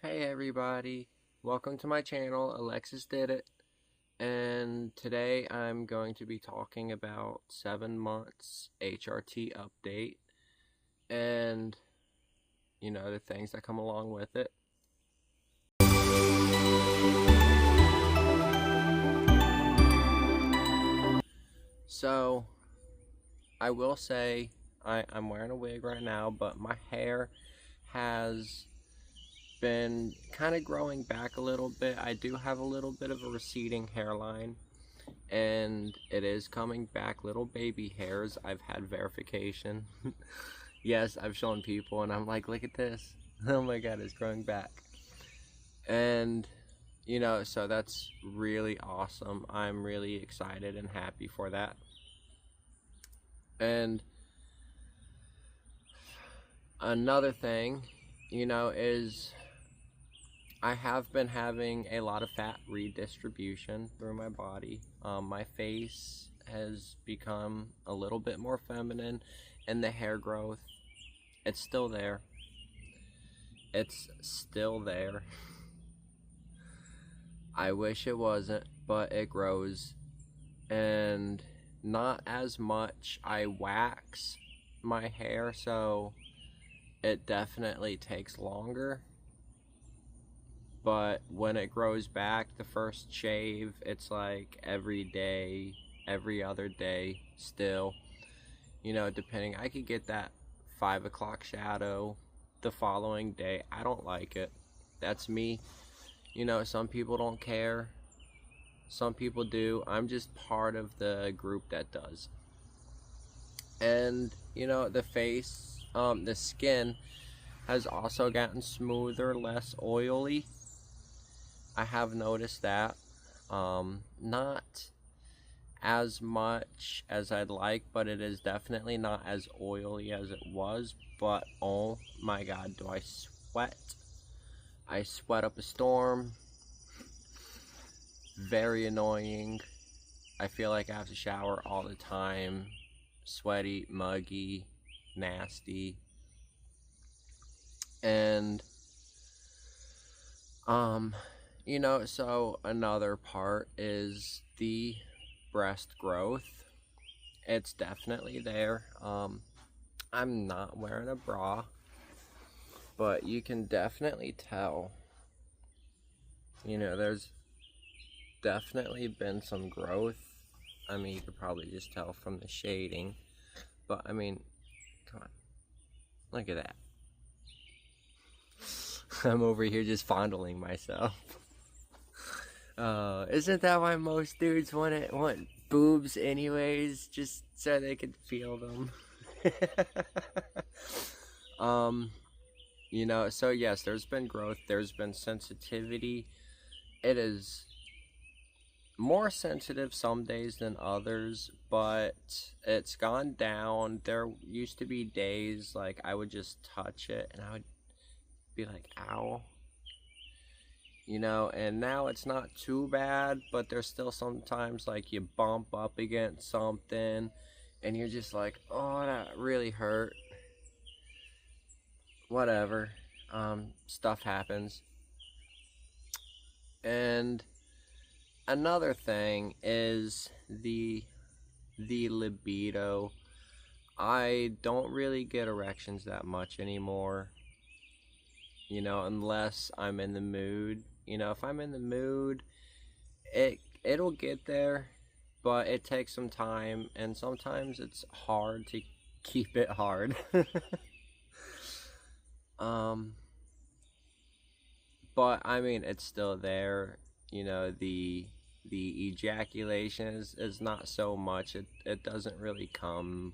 Hey everybody, welcome to my channel. Alexis did it, and today I'm going to be talking about 7 months HRT update and the things that come along with it. So I will say I'm wearing a wig right now, but my hair has been kind of growing back a little bit. I do have a little bit of a receding hairline, and it is coming back, little baby hairs. I've had verification. Yes, I've shown people and I'm like, look at this. Oh my god, it's growing back. And so that's really awesome. I'm really excited and happy for that. And another thing, is I have been having a lot of fat redistribution through my body. My face has become a little bit more feminine, and the hair growth, it's still there. It's still there. I wish it wasn't, but it grows. And not as much. I wax my hair, so it definitely takes longer. But when it grows back, the first shave, it's like every day, every other day still. Depending, I could get that 5 o'clock shadow the following day. I don't like it. That's me. Some people don't care. Some people do. I'm just part of the group that does. And, the face, the skin has also gotten smoother, less oily. I have noticed that. Not as much as I'd like, but it is definitely not as oily as it was. But oh my god, do I sweat. I sweat up a storm. Very annoying. I feel like I have to shower all the time. Sweaty, muggy, nasty. And so another part is the breast growth. It's definitely there. I'm not wearing a bra, but you can definitely tell. There's definitely been some growth. I mean, you could probably just tell from the shading, but I mean, come on, look at that. I'm over here just fondling myself. Isn't that why most dudes want boobs anyways, just so they can feel them? So yes, there's been growth, there's been sensitivity. It is more sensitive some days than others, but it's gone down. There used to be days like I would just touch it and I would be like, ow. And now it's not too bad, but there's still sometimes like you bump up against something and you're just like, oh, that really hurt. Whatever. Stuff happens. And another thing is the libido. I don't really get erections that much anymore, unless I'm in the mood. If I'm in the mood, it'll get there, but it takes some time, and sometimes it's hard to keep it hard. But I mean, it's still there. The ejaculation is not so much. It doesn't really come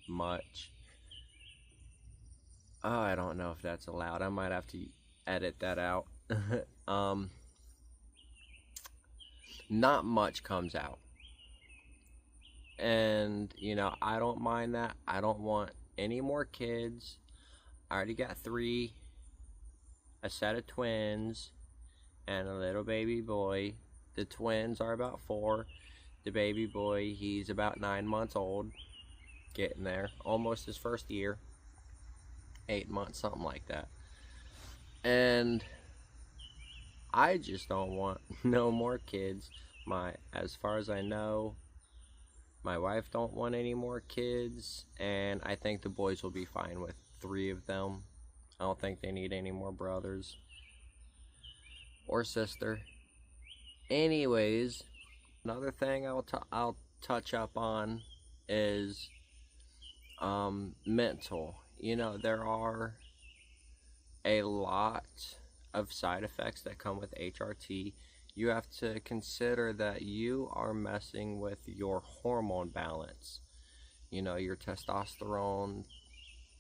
much. Oh, I don't know if that's allowed. I might have to edit that out. Not much comes out. And, I don't mind that. I don't want any more kids. I already got 3. A set of twins and a little baby boy. The twins are about 4. The baby boy, he's about 9 months old. Getting there. Almost his first year. 8 months, something like that. And I just don't want no more kids. As far as I know, my wife don't want any more kids, and I think the boys will be fine with 3 of them. I don't think they need any more brothers or sister. Anyways, another thing I'll touch up on is mental. You know, there are a lot of side effects that come with HRT. You have to consider that you are messing with your hormone balance. You know, your testosterone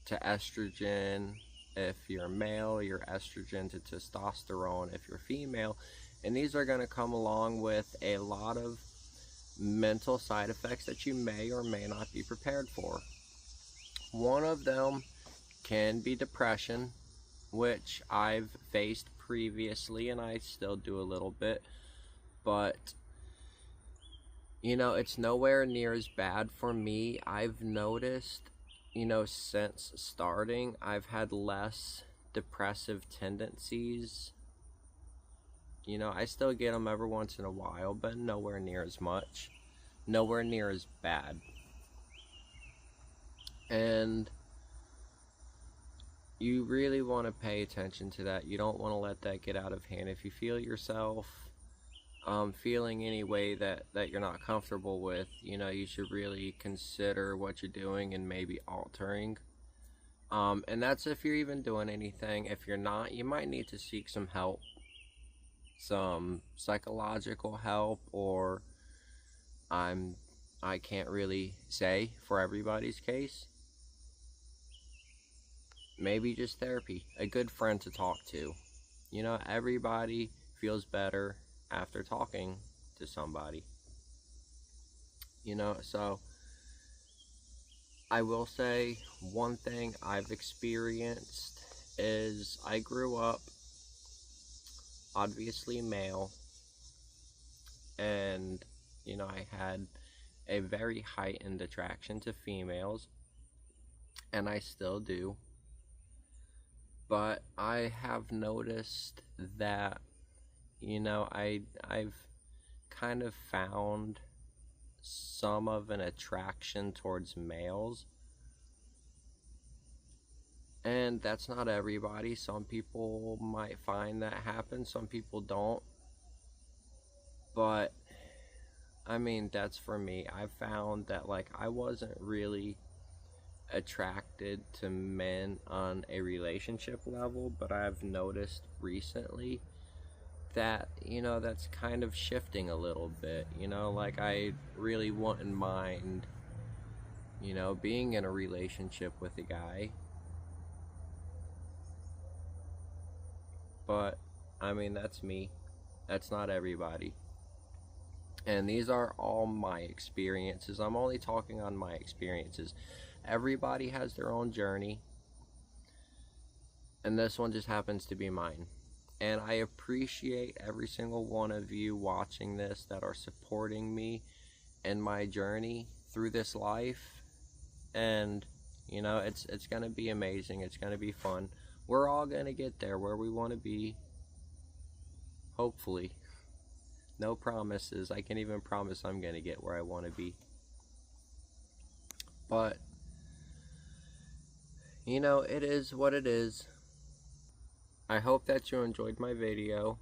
to estrogen if you're male, your estrogen to testosterone if you're female. And these are going to come along with a lot of mental side effects that you may or may not be prepared for. One of them can be depression, which I've faced previously and I still do a little bit, but you know, it's nowhere near as bad for me. I've noticed, you know, since starting, I've had less depressive tendencies. You know, I still get them every once in a while, but nowhere near as much, nowhere near as bad. And you really want to pay attention to that. You don't want to let that get out of hand. If you feel yourself feeling any way that you're not comfortable with, you know, you should really consider what you're doing and maybe altering. And that's if you're even doing anything. If you're not, you might need to seek some help, some psychological help, or I can't really say for everybody's case. Maybe just therapy, a good friend to talk to. You know, everybody feels better after talking to somebody. You know, so I will say one thing I've experienced is I grew up obviously male, and you know, I had a very heightened attraction to females, and I still do. But I have noticed that, you know, I've kind of found some of an attraction towards males. And that's not everybody. Some people might find that happen, some people don't. But I mean, that's for me. I found that like I wasn't really attracted to men on a relationship level, but I've noticed recently that, you know, that's kind of shifting a little bit. You know, like I really wouldn't mind, you know, being in a relationship with a guy. But I mean, that's me. That's not everybody. And these are all my experiences. I'm only talking on my experiences. Everybody has their own journey, and this one just happens to be mine. And I appreciate every single one of you watching this that are supporting me in my journey through this life. And you know, it's gonna be amazing. It's gonna be fun. We're all gonna get there where we want to be, hopefully. No promises. I can't even promise I'm gonna get where I want to be, but you know, it is what it is. I hope that you enjoyed my video,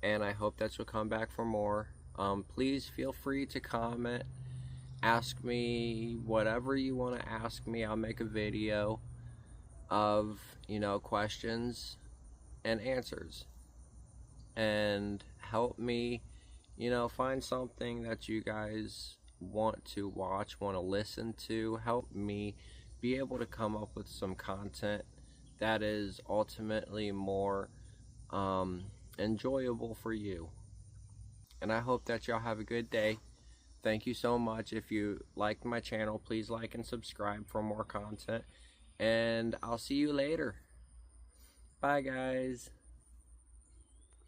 and I hope that you'll come back for more. Please feel free to comment, ask me whatever you want to ask me. I'll make a video of, you know, questions and answers, and help me, you know, find something that you guys want to watch, want to listen to. Help me be able to come up with some content that is ultimately more enjoyable for you. And I hope that y'all have a good day. Thank you so much. If you liked my channel, please like and subscribe for more content, and I'll see you later. Bye guys.